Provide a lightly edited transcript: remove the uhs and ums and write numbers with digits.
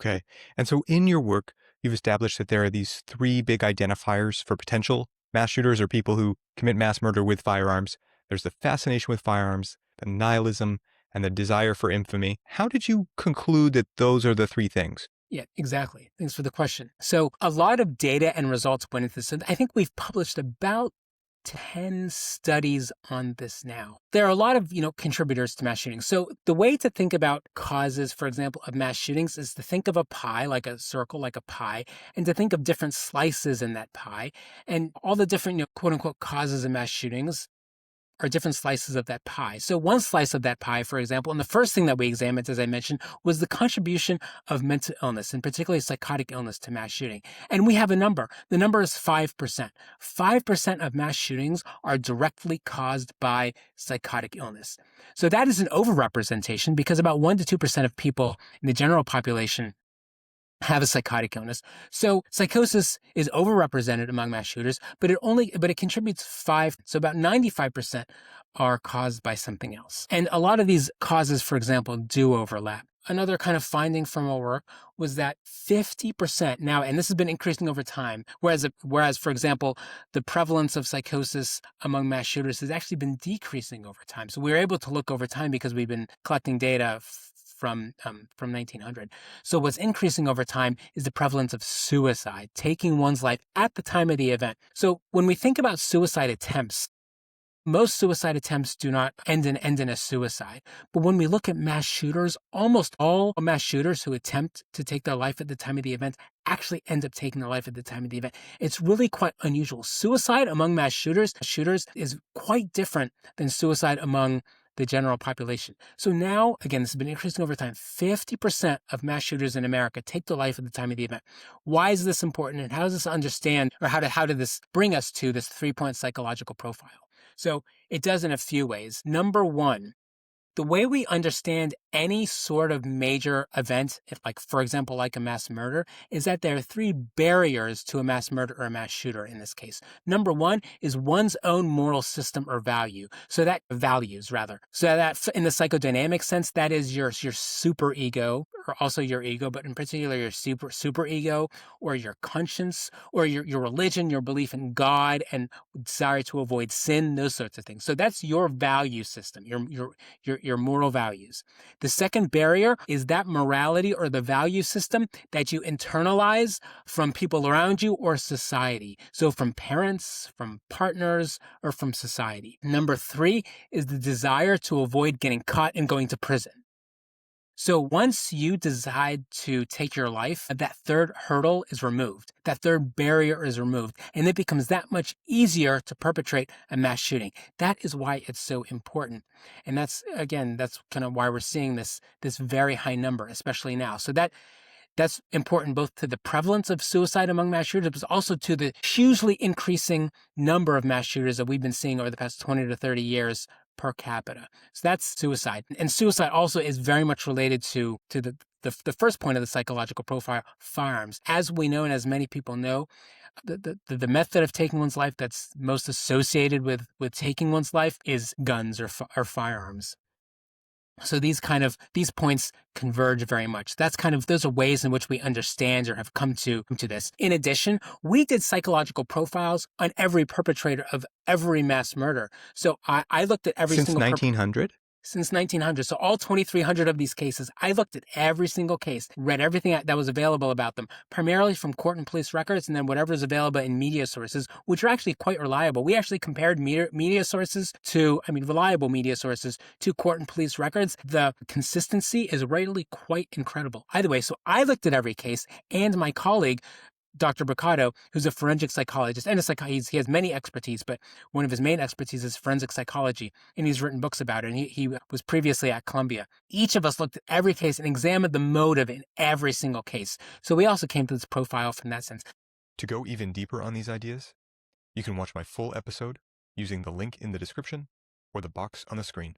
Okay. And so in your work, you've established that there are these three big identifiers for potential mass shooters or people who commit mass murder with firearms. There's the fascination with firearms, the nihilism, and the desire for infamy. How did you conclude that those are the three things? Yeah, exactly. Thanks for the question. So a lot of data and results went into this. And I think we've published about 10 studies on this now. There are a lot of, contributors to mass shootings. So the way to think about causes, for example, of mass shootings is to think of a pie, like a circle, like a pie, and to think of different slices in that pie and all the different, quote unquote, causes of mass shootings are different slices of that pie. So one slice of that pie, for example, and the first thing that we examined, as I mentioned, was the contribution of mental illness, and particularly psychotic illness to mass shooting. And we have a number. The number is 5%. 5% of mass shootings are directly caused by psychotic illness. So that is an overrepresentation because about 1 to 2% of people in the general population have a psychotic illness. So psychosis is overrepresented among mass shooters, but it contributes 5, so about 95% are caused by something else. And a lot of these causes, for example, do overlap. Another kind of finding from our work was that 50% now, and this has been increasing over time, whereas, for example, the prevalence of psychosis among mass shooters has actually been decreasing over time. So we were able to look over time because we've been collecting data from 1900. So what's increasing over time is the prevalence of suicide, taking one's life at the time of the event. So when we think about suicide attempts, most suicide attempts do not end in a suicide. But when we look at mass shooters, almost all mass shooters who attempt to take their life at the time of the event actually end up taking their life at the time of the event. It's really quite unusual. Suicide among mass shooters is quite different than suicide among the general population. So now, again, this has been increasing over time. 50% of mass shooters in America take their life at the time of the event. Why is this important, and how does this understand, or how did this bring us to this 3-point psychological profile? So it does in a few ways. Number one, the way we understand any sort of major event, for example, like a mass murder, is that there are 3 barriers to a mass murder or a mass shooter in this case. Number one is one's own moral system or value. So that values, rather. So that in the psychodynamic sense, that is your super ego, or also your ego, but in particular your super ego, or your conscience, or your religion, your belief in God, and desire to avoid sin, those sorts of things. So that's your value system, your moral values. The second barrier is that morality or the value system that you internalize from people around you or society. So from parents, from partners, or from society. Number 3 is the desire to avoid getting caught and going to prison. So once you decide to take your life, that third hurdle is removed. That third barrier is removed, and it becomes that much easier to perpetrate a mass shooting. That is why it's so important. And that's kind of why we're seeing this very high number, especially now. So that's important both to the prevalence of suicide among mass shooters, but also to the hugely increasing number of mass shooters that we've been seeing over the past 20 to 30 years per capita. So that's suicide. And suicide also is very much related to the first point of the psychological profile, firearms. As we know, and as many people know, the method of taking one's life that's most associated with taking one's life is guns or firearms. So these points converge very much. Those are ways in which we understand or have come to this. In addition, we did psychological profiles on every perpetrator of every mass murder. So I looked at every Since single 1900? Since 1900. So all 2,300 of these cases, I looked at every single case, read everything that was available about them, primarily from court and police records, and then whatever is available in media sources, which are actually quite reliable. We actually compared media sources reliable media sources to court and police records. The consistency is really quite incredible. Either way, so I looked at every case, and my colleague, Dr. Bricado, who's a forensic psychologist and he has many expertise, but one of his main expertise is forensic psychology, and he's written books about it, and he was previously at Columbia. Each of us looked at every case and examined the motive in every single case. So we also came to this profile from that sense. To go even deeper on these ideas, you can watch my full episode using the link in the description or the box on the screen.